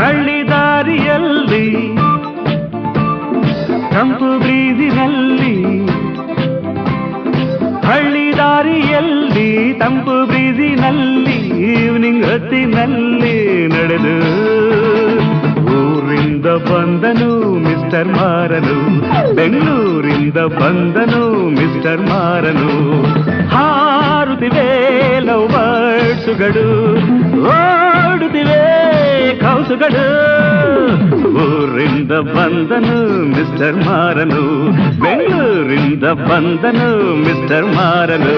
ಹಳ್ಳಿ ದಾರಿಯಲ್ಲಿ ತಂಪು ಬ್ರೀಜಿನಲ್ಲಿ ಹಳ್ಳಿ ದಾರಿಯಲ್ಲಿ ತಂಪು ಬ್ರೀಜಿನಲ್ಲಿ ಈವ್ನಿಂಗ್ ಹೊತ್ತಿನಲ್ಲಿ ನಡೆದು ಊರಿಂದ ಬಂದನು ಮಿಸ್ಟರ್ ಮಾರನು ಬೆಂಗಳೂರಿಂದ ಬಂದನು ಮಿಸ್ಟರ್ ಮಾರನು ಹಾರುತ್ತಿವೆ ಲವ್ ಬರ್ಡ್ಸುಗಳು ಓಡುತ್ತಿವೆ ಕೌಸುಗಳು ಊರಿಂದ ಬಂದನು ಮಿಸ್ಟರ್ ಮಾರನು ಬೆಂಗಳೂರಿಂದ ಬಂದನು ಮಿಸ್ಟರ್ ಮಾರನು